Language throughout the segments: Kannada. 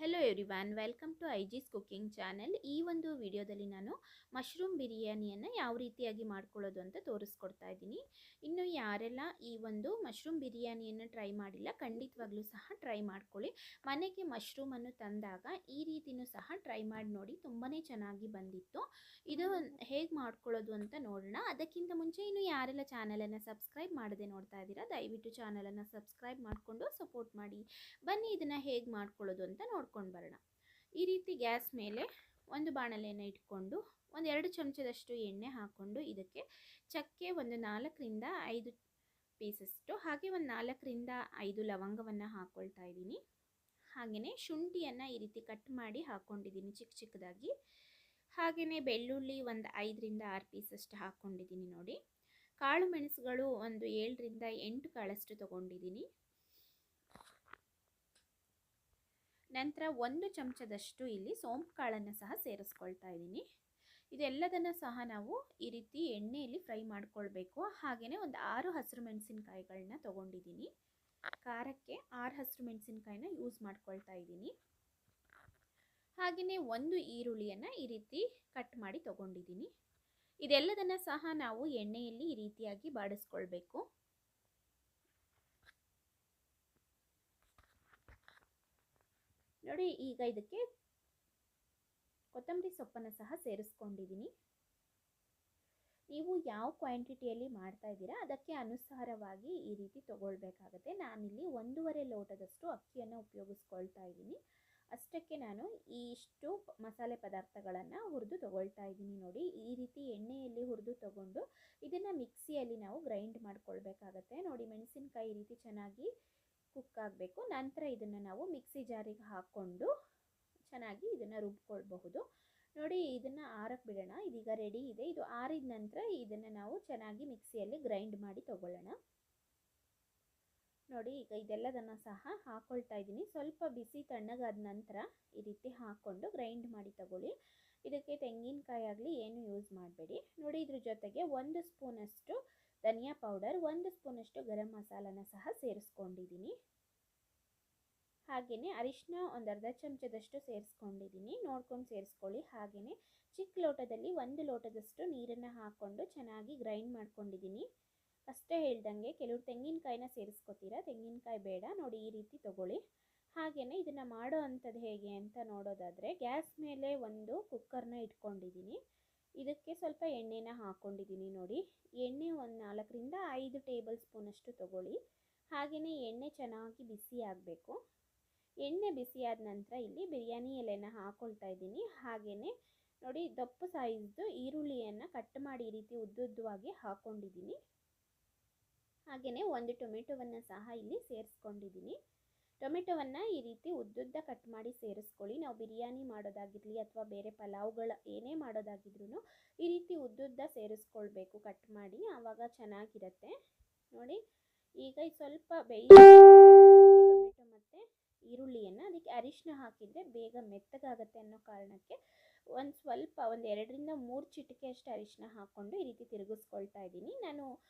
ಹೆಲೋ ಎವ್ರಿವನ್, ವೆಲ್ಕಮ್ ಟು ಐಜಿಸ್ ಕುಕಿಂಗ್ ಚಾನೆಲ್. ಈ ಒಂದು ವಿಡಿಯೋದಲ್ಲಿ ನಾನು ಮಶ್ರೂಮ್ ಬಿರಿಯಾನಿಯನ್ನು ಯಾವ ರೀತಿಯಾಗಿ ಮಾಡ್ಕೊಳ್ಳೋದು ಅಂತ ತೋರಿಸ್ಕೊಡ್ತಾ ಇದ್ದೀನಿ. ಇನ್ನು ಯಾರೆಲ್ಲ ಈ ಒಂದು ಮಶ್ರೂಮ್ ಬಿರಿಯಾನಿಯನ್ನು ಟ್ರೈ ಮಾಡಿಲ್ಲ, ಖಂಡಿತವಾಗ್ಲೂ ಸಹ ಟ್ರೈ ಮಾಡ್ಕೊಳ್ಳಿ. ಮನೆಗೆ ಮಶ್ರೂಮನ್ನು ತಂದಾಗ ಈ ರೀತಿಯೂ ಸಹ ಟ್ರೈ ಮಾಡಿ ನೋಡಿ, ತುಂಬಾ ಚೆನ್ನಾಗಿ ಬಂದಿತ್ತು. ಇದು ಹೇಗೆ ಮಾಡ್ಕೊಳ್ಳೋದು ಅಂತ ನೋಡೋಣ. ಅದಕ್ಕಿಂತ ಮುಂಚೆ ಇನ್ನು ಯಾರೆಲ್ಲ ಚಾನಲನ್ನು ಸಬ್ಸ್ಕ್ರೈಬ್ ಮಾಡದೆ ನೋಡ್ತಾ ಇದ್ದೀರಾ, ದಯವಿಟ್ಟು ಚಾನಲನ್ನು ಸಬ್ಸ್ಕ್ರೈಬ್ ಮಾಡಿಕೊಂಡು ಸಪೋರ್ಟ್ ಮಾಡಿ. ಬನ್ನಿ ಇದನ್ನು ಹೇಗೆ ಮಾಡ್ಕೊಳ್ಳೋದು ಅಂತ ನೋಡ್ಕೊಂಡು ಬರೋಣ. ಈ ರೀತಿ ಗ್ಯಾಸ್ ಮೇಲೆ ಒಂದು ಬಾಣಲೆಯನ್ನು ಇಟ್ಕೊಂಡು ಒಂದು 2 ಚಮಚದಷ್ಟು ಎಣ್ಣೆ ಹಾಕ್ಕೊಂಡು ಇದಕ್ಕೆ ಚಕ್ಕೆ ಒಂದು 4ರಿಂದ 5 ಪೀಸಷ್ಟು, ಹಾಗೆ ಒಂದು 4ರಿಂದ 5 ಲವಂಗವನ್ನು ಹಾಕ್ಕೊಳ್ತಾ ಇದ್ದೀನಿ. ಹಾಗೆಯೇ ಶುಂಠಿಯನ್ನು ಈ ರೀತಿ ಕಟ್ ಮಾಡಿ ಹಾಕ್ಕೊಂಡಿದ್ದೀನಿ ಚಿಕ್ಕ ಚಿಕ್ಕದಾಗಿ. ಹಾಗೆಯೇ ಬೆಳ್ಳುಳ್ಳಿ ಒಂದು 5ರಿಂದ 6 ಪೀಸಷ್ಟು ಹಾಕ್ಕೊಂಡಿದ್ದೀನಿ ನೋಡಿ. ಕಾಳು ಮೆಣಸುಗಳು ಒಂದು 7ರಿಂದ 8 ಕಾಳಷ್ಟು ತೊಗೊಂಡಿದ್ದೀನಿ. ನಂತರ 1 ಚಮಚದಷ್ಟು ಇಲ್ಲಿ ಸೋಂಪು ಕಾಳನ್ನು ಸಹ ಸೇರಿಸ್ಕೊಳ್ತಾ ಇದ್ದೀನಿ. ಇದೆಲ್ಲದನ್ನು ಸಹ ನಾವು ಈ ರೀತಿ ಎಣ್ಣೆಯಲ್ಲಿ ಫ್ರೈ ಮಾಡ್ಕೊಳ್ಬೇಕು. ಹಾಗೆಯೇ ಒಂದು 6 ಹಸಿರು ಮೆಣಸಿನಕಾಯಿಗಳನ್ನ ತೊಗೊಂಡಿದ್ದೀನಿ. ಖಾರಕ್ಕೆ 6 ಹಸಿರು ಮೆಣಸಿನಕಾಯಿನ ಯೂಸ್ ಮಾಡ್ಕೊಳ್ತಾ ಇದ್ದೀನಿ. ಹಾಗೆಯೇ 1 ಈರುಳ್ಳಿಯನ್ನು ಈ ರೀತಿ ಕಟ್ ಮಾಡಿ ತೊಗೊಂಡಿದ್ದೀನಿ. ಇದೆಲ್ಲದನ್ನು ಸಹ ನಾವು ಎಣ್ಣೆಯಲ್ಲಿ ಈ ರೀತಿಯಾಗಿ ಬಾಡಿಸ್ಕೊಳ್ಬೇಕು. ನೋಡಿ, ಈಗ ಇದಕ್ಕೆ ಕೊತ್ತಂಬರಿ ಸೊಪ್ಪನ್ನು ಸಹ ಸೇರಿಸ್ಕೊಂಡಿದ್ದೀನಿ. ನೀವು ಯಾವ ಕ್ವಾಂಟಿಟಿಯಲ್ಲಿ ಮಾಡ್ತಾ ಇದ್ದೀರಾ ಅದಕ್ಕೆ ಅನುಸಾರವಾಗಿ ಈ ರೀತಿ ತಗೊಳ್ಬೇಕಾಗತ್ತೆ. ನಾನಿಲ್ಲಿ 1.5 ಲೋಟದಷ್ಟು ಅಕ್ಕಿಯನ್ನು ಉಪಯೋಗಿಸ್ಕೊಳ್ತಾ ಇದ್ದೀನಿ. ಅಷ್ಟಕ್ಕೆ ನಾನು ಇಷ್ಟು ಮಸಾಲೆ ಪದಾರ್ಥಗಳನ್ನು ಹುರಿದು ತಗೊಳ್ತಾ ಇದ್ದೀನಿ. ನೋಡಿ, ಈ ರೀತಿ ಎಣ್ಣೆಯಲ್ಲಿ ಹುರಿದು ತಗೊಂಡು ಇದನ್ನು ಮಿಕ್ಸಿಯಲ್ಲಿ ನಾವು ಗ್ರೈಂಡ್ ಮಾಡ್ಕೊಳ್ಬೇಕಾಗತ್ತೆ. ನೋಡಿ, ಮೆಣಸಿನಕಾಯಿ ಈ ರೀತಿ ಚೆನ್ನಾಗಿ ಕುಕ್ ಆಗಬೇಕು. ನಂತರ ಇದನ್ನು ನಾವು ಮಿಕ್ಸಿ ಜಾರಿಗೆ ಹಾಕ್ಕೊಂಡು ಚೆನ್ನಾಗಿ ಇದನ್ನು ರುಬ್ಕೊಳ್ಬಹುದು. ನೋಡಿ, ಇದನ್ನು ಆರಕ್ಕೆ ಬಿಡೋಣ. ಇದೀಗ ರೆಡಿ ಇದೆ. ಇದು ಆರಿದ ನಂತರ ಇದನ್ನು ನಾವು ಚೆನ್ನಾಗಿ ಮಿಕ್ಸಿಯಲ್ಲಿ ಗ್ರೈಂಡ್ ಮಾಡಿ ತಗೊಳ್ಳೋಣ. ನೋಡಿ, ಈಗ ಇದೆಲ್ಲದನ್ನು ಸಹ ಹಾಕ್ಕೊಳ್ತಾ ಇದ್ದೀನಿ. ಸ್ವಲ್ಪ ಬಿಸಿ ತಣ್ಣಗಾದ ನಂತರ ಈ ರೀತಿ ಹಾಕ್ಕೊಂಡು ಗ್ರೈಂಡ್ ಮಾಡಿ ತಗೊಳ್ಳಿ. ಇದಕ್ಕೆ ತೆಂಗಿನಕಾಯಿ ಆಗಲಿ ಏನು ಯೂಸ್ ಮಾಡಬೇಡಿ. ನೋಡಿ, ಇದ್ರ ಜೊತೆಗೆ 1 ಸ್ಪೂನಷ್ಟು ಧನಿಯಾ ಪೌಡರ್, 1 ಸ್ಪೂನಷ್ಟು ಗರಂ ಮಸಾಲನ ಸಹ ಸೇರಿಸ್ಕೊಂಡಿದ್ದೀನಿ. ಹಾಗೆಯೇ ಅರಿಶಿನ ಒಂದು ಅರ್ಧ ಚಮಚದಷ್ಟು ಸೇರಿಸ್ಕೊಂಡಿದ್ದೀನಿ. ನೋಡ್ಕೊಂಡು ಸೇರಿಸ್ಕೊಳ್ಳಿ. ಹಾಗೆಯೇ ಚಿಕ್ಕ ಲೋಟದಲ್ಲಿ 1 ಲೋಟದಷ್ಟು ನೀರನ್ನು ಹಾಕ್ಕೊಂಡು ಚೆನ್ನಾಗಿ ಗ್ರೈಂಡ್ ಮಾಡ್ಕೊಂಡಿದ್ದೀನಿ. ಅಷ್ಟೇ ಹೇಳ್ದಂಗೆ ಕೆಲವರು ತೆಂಗಿನಕಾಯಿನ ಸೇರಿಸ್ಕೊತೀರಾ, ತೆಂಗಿನಕಾಯಿ ಬೇಡ. ನೋಡಿ, ಈ ರೀತಿ ತಗೊಳ್ಳಿ. ಹಾಗೆಯೇ ಇದನ್ನು ಮಾಡೋ ಅಂಥದ್ದು ಹೇಗೆ ಅಂತ ನೋಡೋದಾದರೆ, ಗ್ಯಾಸ್ ಮೇಲೆ ಒಂದು ಕುಕ್ಕರ್ನ ಇಟ್ಕೊಂಡಿದ್ದೀನಿ. ಇದಕ್ಕೆ ಸ್ವಲ್ಪ ಎಣ್ಣೆನ ಹಾಕ್ಕೊಂಡಿದ್ದೀನಿ. ನೋಡಿ, ಎಣ್ಣೆ ಒಂದು 4ರಿಂದ 5 ಟೇಬಲ್ ಸ್ಪೂನಷ್ಟು ತಗೊಳ್ಳಿ. ಹಾಗೆಯೇ ಎಣ್ಣೆ ಚೆನ್ನಾಗಿ ಬಿಸಿ ಆಗಬೇಕು. ಎಣ್ಣೆ ಬಿಸಿಯಾದ ನಂತರ ಇಲ್ಲಿ ಬಿರಿಯಾನಿ ಎಲೆನ ಹಾಕ್ಕೊಳ್ತಾ ಇದ್ದೀನಿ. ಹಾಗೆಯೇ ನೋಡಿ, ದಪ್ಪ ಸೈಜ್ದು ಈರುಳ್ಳಿಯನ್ನು ಕಟ್ ಮಾಡಿ ಈ ರೀತಿ ಉದ್ದುದ್ದವಾಗಿ ಹಾಕ್ಕೊಂಡಿದ್ದೀನಿ. ಹಾಗೆಯೇ 1 ಟೊಮೆಟೊವನ್ನು ಸಹ ಇಲ್ಲಿ ಸೇರಿಸ್ಕೊಂಡಿದ್ದೀನಿ. ಟೊಮೆಟೊವನ್ನು ಈ ರೀತಿ ಉದ್ದುದ್ದ ಕಟ್ ಮಾಡಿ ಸೇರಿಸ್ಕೊಳ್ಳಿ. ನಾವು ಬಿರಿಯಾನಿ ಮಾಡೋದಾಗಿರಲಿ ಅಥವಾ ಬೇರೆ ಪಲಾವ್ಗಳ ಏನೇ ಮಾಡೋದಾಗಿದ್ರೂ ಈ ರೀತಿ ಉದ್ದುದ್ದ ಸೇರಿಸ್ಕೊಳ್ಬೇಕು ಕಟ್ ಮಾಡಿ, ಆವಾಗ ಚೆನ್ನಾಗಿರುತ್ತೆ. ನೋಡಿ, ಈಗ ಸ್ವಲ್ಪ ಟೊಮೆಟೊ ಮತ್ತು ಈರುಳ್ಳಿಯನ್ನು ಅದಕ್ಕೆ ಅರಿಶಿನ ಹಾಕಿದರೆ ಬೇಗ ಮೆತ್ತಗಾಗತ್ತೆ ಅನ್ನೋ ಕಾರಣಕ್ಕೆ ಒಂದು 2ರಿಂದ 3 ಚಿಟಿಕೆಯಷ್ಟು ಅರಿಶಿನ ಹಾಕ್ಕೊಂಡು ಈ ರೀತಿ ತಿರುಗಿಸ್ಕೊಳ್ತಾ ಇದ್ದೀನಿ. ನಾನು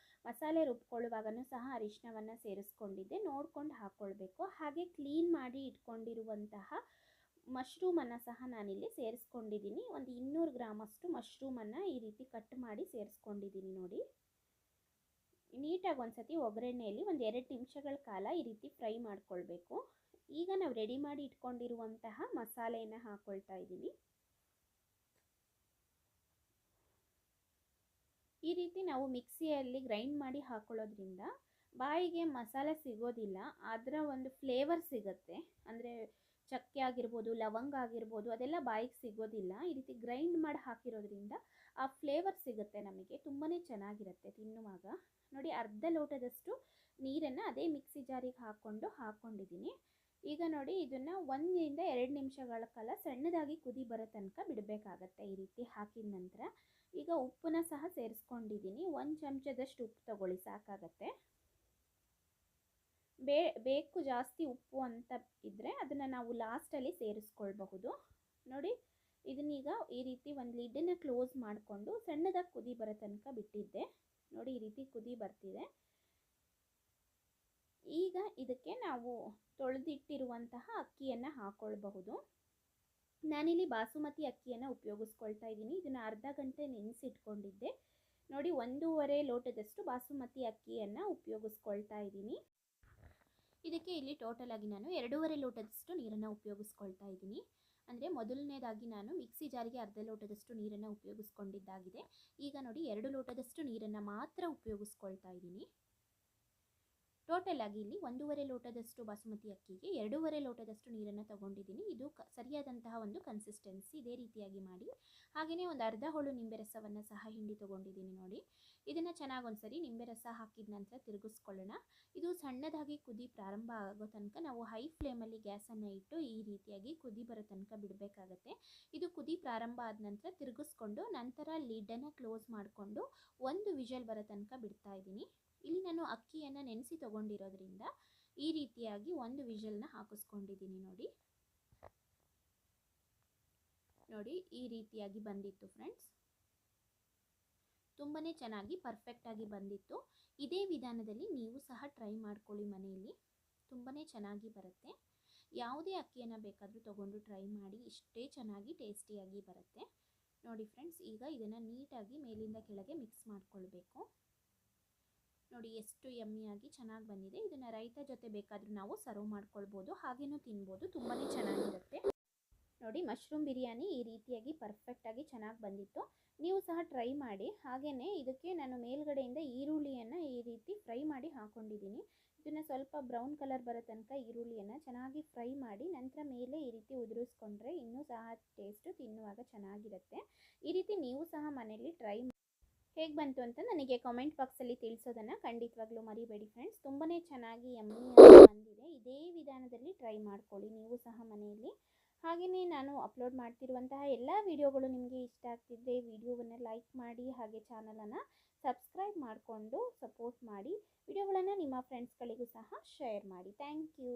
ಮಸಾಲೆ ರುಬ್ಕೊಳ್ಳುವಾಗನೂ ಸಹ ಅರಿಶಿನವನ್ನು ಸೇರಿಸ್ಕೊಂಡಿದ್ದೆ, ನೋಡ್ಕೊಂಡು ಹಾಕ್ಕೊಳ್ಬೇಕು. ಹಾಗೆ ಕ್ಲೀನ್ ಮಾಡಿ ಇಟ್ಕೊಂಡಿರುವಂತಹ ಮಶ್ರೂಮನ್ನು ಸಹ ನಾನಿಲ್ಲಿ ಸೇರಿಸ್ಕೊಂಡಿದ್ದೀನಿ. ಒಂದು 200 ಗ್ರಾಮಷ್ಟು ಮಶ್ರೂಮನ್ನು ಈ ರೀತಿ ಕಟ್ ಮಾಡಿ ಸೇರಿಸ್ಕೊಂಡಿದ್ದೀನಿ. ನೋಡಿ, ನೀಟಾಗಿ ಒಂದ್ಸತಿ ಒಗ್ಗರಣೆಯಲ್ಲಿ ಒಂದು 2 ನಿಮಿಷಗಳ ಕಾಲ ಈ ರೀತಿ ಫ್ರೈ ಮಾಡ್ಕೊಳ್ಬೇಕು. ಈಗ ನಾವು ರೆಡಿ ಮಾಡಿ ಇಟ್ಕೊಂಡಿರುವಂತಹ ಮಸಾಲೆಯನ್ನು ಹಾಕ್ಕೊಳ್ತಾ ಇದ್ದೀನಿ. ಈ ರೀತಿ ನಾವು ಮಿಕ್ಸಿಯಲ್ಲಿ ಗ್ರೈಂಡ್ ಮಾಡಿ ಹಾಕೊಳ್ಳೋದ್ರಿಂದ ಬಾಯಿಗೆ ಮಸಾಲೆ ಸಿಗೋದಿಲ್ಲ, ಅದರ ಒಂದು ಫ್ಲೇವರ್ ಸಿಗುತ್ತೆ. ಅಂದರೆ ಚಕ್ಕೆ ಆಗಿರ್ಬೋದು, ಲವಂಗ ಆಗಿರ್ಬೋದು, ಅದೆಲ್ಲ ಬಾಯಿಗೆ ಸಿಗೋದಿಲ್ಲ. ಈ ರೀತಿ ಗ್ರೈಂಡ್ ಮಾಡಿ ಹಾಕಿರೋದ್ರಿಂದ ಆ ಫ್ಲೇವರ್ ಸಿಗುತ್ತೆ ನಮಗೆ, ತುಂಬಾ ಚೆನ್ನಾಗಿರುತ್ತೆ ತಿನ್ನುವಾಗ. ನೋಡಿ, ಅರ್ಧ ಲೋಟದಷ್ಟು ನೀರನ್ನು ಅದೇ ಮಿಕ್ಸಿ ಜಾರಿಗೆ ಹಾಕ್ಕೊಂಡಿದ್ದೀನಿ. ಈಗ ನೋಡಿ, ಇದನ್ನು 1ರಿಂದ 2 ನಿಮಿಷಗಳ ಕಾಲ ಸಣ್ಣದಾಗಿ ಕುದಿ ಬರೋ ತನಕ ಬಿಡಬೇಕಾಗತ್ತೆ. ಈ ರೀತಿ ಹಾಕಿದ ನಂತರ ಈಗ ಉಪ್ಪನ್ನ ಸಹ ಸೇರಿಸ್ಕೊಂಡಿದ್ದೀನಿ. 1 ಚಮಚದಷ್ಟು ಉಪ್ಪು ತಗೊಳ್ಳಿ, ಸಾಕಾಗತ್ತೆ. ಬೇಕು ಜಾಸ್ತಿ ಉಪ್ಪು ಅಂತ ಇದ್ದರೆ ಅದನ್ನು ನಾವು ಲಾಸ್ಟಲ್ಲಿ ಸೇರಿಸ್ಕೊಳ್ಬಹುದು. ನೋಡಿ, ಇದನ್ನೀಗ ಈ ರೀತಿ ಒಂದು ಲಿಡ್ಡನ್ನು ಕ್ಲೋಸ್ ಮಾಡಿಕೊಂಡು ಸಣ್ಣದಾಗಿ ಕುದಿ ಬರೋ ತನಕ ಬಿಟ್ಟಿದ್ದೆ. ನೋಡಿ, ಈ ರೀತಿ ಕುದಿ ಬರ್ತಿದೆ. ಈಗ ಇದಕ್ಕೆ ನಾವು ತೊಳೆದಿಟ್ಟಿರುವಂತಹ ಅಕ್ಕಿಯನ್ನು ಹಾಕ್ಕೊಳ್ಬಹುದು. ನಾನಿಲ್ಲಿ ಬಾಸುಮತಿ ಅಕ್ಕಿಯನ್ನು ಉಪಯೋಗಿಸ್ಕೊಳ್ತಾ ಇದ್ದೀನಿ. ಇದನ್ನು ಅರ್ಧ ಗಂಟೆ ನೆನೆಸಿಟ್ಕೊಂಡಿದ್ದೆ. ನೋಡಿ, 1.5 ಲೋಟದಷ್ಟು ಬಾಸುಮತಿ ಅಕ್ಕಿಯನ್ನು ಉಪಯೋಗಿಸ್ಕೊಳ್ತಾ ಇದ್ದೀನಿ. ಇದಕ್ಕೆ ಇಲ್ಲಿ ಟೋಟಲ್ ಆಗಿ ನಾನು 2.5 ಲೋಟದಷ್ಟು ನೀರನ್ನು ಉಪಯೋಗಿಸ್ಕೊಳ್ತಾ ಇದ್ದೀನಿ. ಅಂದರೆ ಮೊದಲನೇದಾಗಿ ನಾನು ಮಿಕ್ಸಿ ಜಾರಿಗೆ ಅರ್ಧ ಲೋಟದಷ್ಟು ನೀರನ್ನು ಉಪಯೋಗಿಸ್ಕೊಂಡಿದ್ದಾಗಿದೆ. ಈಗ ನೋಡಿ 2 ಲೋಟದಷ್ಟು ನೀರನ್ನು ಮಾತ್ರ ಉಪಯೋಗಿಸ್ಕೊಳ್ತಾ ಇದ್ದೀನಿ. ಟೋಟಲ್ ಆಗಿ ಇಲ್ಲಿ 1.5 ಲೋಟದಷ್ಟು ಬಾಸುಮತಿ ಅಕ್ಕಿಗೆ 2.5 ಲೋಟದಷ್ಟು ನೀರನ್ನು ತಗೊಂಡಿದ್ದೀನಿ. ಇದು ಸರಿಯಾದಂತಹ ಒಂದು ಕನ್ಸಿಸ್ಟೆನ್ಸಿ. ಇದೇ ರೀತಿಯಾಗಿ ಮಾಡಿ. ಹಾಗೆಯೇ ಒಂದು ಅರ್ಧ ಹೋಳು ನಿಂಬೆ ರಸವನ್ನು ಸಹ ಹಿಂಡಿ ತೊಗೊಂಡಿದ್ದೀನಿ. ನೋಡಿ, ಇದನ್ನು ಚೆನ್ನಾಗಿ ಒಂದ್ಸರಿ ನಿಂಬೆ ರಸ ಹಾಕಿದ ನಂತರ ತಿರುಗಿಸ್ಕೊಳ್ಳೋಣ. ಇದು ಸಣ್ಣದಾಗಿ ಕುದಿ ಪ್ರಾರಂಭ ಆಗೋ ತನಕ ನಾವು ಹೈ ಫ್ಲೇಮಲ್ಲಿ ಗ್ಯಾಸನ್ನು ಇಟ್ಟು ಈ ರೀತಿಯಾಗಿ ಕುದಿ ಬರೋ ತನಕ ಬಿಡಬೇಕಾಗತ್ತೆ. ಇದು ಕುದಿ ಪ್ರಾರಂಭ ಆದ ನಂತರ ತಿರುಗಿಸ್ಕೊಂಡು ನಂತರ ಲಿಡ್ಡನ್ನು ಕ್ಲೋಸ್ ಮಾಡಿಕೊಂಡು 1 ವಿಷಲ್ ಬರೋ ತನಕ ಬಿಡ್ತಾ ಇದ್ದೀನಿ. ಇಲ್ಲಿ ನಾನು ಅಕ್ಕಿಯನ್ನು ನೆನೆಸಿ ತೊಗೊಂಡಿರೋದ್ರಿಂದ ಈ ರೀತಿಯಾಗಿ 1 ವಿಷಲ್ನ ಹಾಕಿಸ್ಕೊಂಡಿದ್ದೀನಿ. ನೋಡಿ ಈ ರೀತಿಯಾಗಿ ಬಂದಿತ್ತು ಫ್ರೆಂಡ್ಸ್. ತುಂಬಾ ಚೆನ್ನಾಗಿ ಪರ್ಫೆಕ್ಟಾಗಿ ಬಂದಿತ್ತು. ಇದೇ ವಿಧಾನದಲ್ಲಿ ನೀವು ಸಹ ಟ್ರೈ ಮಾಡ್ಕೊಳ್ಳಿ ಮನೆಯಲ್ಲಿ. ತುಂಬಾ ಚೆನ್ನಾಗಿ ಬರುತ್ತೆ. ಯಾವುದೇ ಅಕ್ಕಿಯನ್ನು ಬೇಕಾದರೂ ತೊಗೊಂಡು ಟ್ರೈ ಮಾಡಿ, ಇಷ್ಟೇ ಚೆನ್ನಾಗಿ ಟೇಸ್ಟಿಯಾಗಿ ಬರುತ್ತೆ. ನೋಡಿ ಫ್ರೆಂಡ್ಸ್, ಈಗ ಇದನ್ನು ನೀಟಾಗಿ ಮೇಲಿಂದ ಕೆಳಗೆ ಮಿಕ್ಸ್ ಮಾಡ್ಕೊಳ್ಬೇಕು. ನೋಡಿ ಎಷ್ಟು ಯಮ್ಮಿಯಾಗಿ ಚೆನ್ನಾಗಿ ಬಂದಿದೆ. ಇದನ್ನು ರೈತ ಜೊತೆ ಬೇಕಾದರೂ ನಾವು ಸರ್ವ್ ಮಾಡ್ಕೊಳ್ಬೋದು, ಹಾಗೇನೂ ತಿನ್ಬೋದು. ತುಂಬಾ ಚೆನ್ನಾಗಿರುತ್ತೆ. ನೋಡಿ, ಮಶ್ರೂಮ್ ಬಿರಿಯಾನಿ ಈ ರೀತಿಯಾಗಿ ಪರ್ಫೆಕ್ಟಾಗಿ ಚೆನ್ನಾಗಿ ಬಂದಿತ್ತು. ನೀವು ಸಹ ಟ್ರೈ ಮಾಡಿ. ಹಾಗೆಯೇ ಇದಕ್ಕೆ ನಾನು ಮೇಲ್ಗಡೆಯಿಂದ ಈರುಳ್ಳಿಯನ್ನು ಈ ರೀತಿ ಫ್ರೈ ಮಾಡಿ ಹಾಕ್ಕೊಂಡಿದ್ದೀನಿ. ಇದನ್ನು ಸ್ವಲ್ಪ ಬ್ರೌನ್ ಕಲರ್ ಬರೋ ತನಕ ಈರುಳ್ಳಿಯನ್ನು ಚೆನ್ನಾಗಿ ಫ್ರೈ ಮಾಡಿ ನಂತರ ಮೇಲೆ ಈ ರೀತಿ ಉದುರಿಸ್ಕೊಂಡ್ರೆ ಇನ್ನೂ ಸಹ ಟೇಸ್ಟು ತಿನ್ನುವಾಗ ಚೆನ್ನಾಗಿರುತ್ತೆ. ಈ ರೀತಿ ನೀವು ಸಹ ಮನೆಯಲ್ಲಿ ಟ್ರೈ ಹೇಗೆ ಬಂತು ಅಂತ ನನಗೆ ಕಾಮೆಂಟ್ ಬಾಕ್ಸಲ್ಲಿ ತಿಳಿಸೋದನ್ನು ಖಂಡಿತವಾಗ್ಲೂ ಮರಿಬೇಡಿ ಫ್ರೆಂಡ್ಸ್. ತುಂಬಾ ಚೆನ್ನಾಗಿ ಯಮ್ಮಿಯಾಗಿ ಬಂದಿದೆ. ಇದೇ ವಿಧಾನದಲ್ಲಿ ಟ್ರೈ ಮಾಡ್ಕೊಳ್ಳಿ ನೀವು ಸಹ ಮನೆಯಲ್ಲಿ. ಹಾಗೆಯೇ ನಾನು ಅಪ್ಲೋಡ್ ಮಾಡ್ತಿರುವಂತಹ ಎಲ್ಲ ವಿಡಿಯೋಗಳು ನಿಮಗೆ ಇಷ್ಟ ಆಗ್ತಿದ್ದರೆ ವಿಡಿಯೋವನ್ನು ಲೈಕ್ ಮಾಡಿ, ಹಾಗೆ ಚಾನಲನ್ನು ಸಬ್ಸ್ಕ್ರೈಬ್ ಮಾಡಿಕೊಂಡು ಸಪೋರ್ಟ್ ಮಾಡಿ. ವಿಡಿಯೋಗಳನ್ನು ನಿಮ್ಮ ಫ್ರೆಂಡ್ಸ್ಗಳಿಗೂ ಸಹ ಶೇರ್ ಮಾಡಿ. Thank you.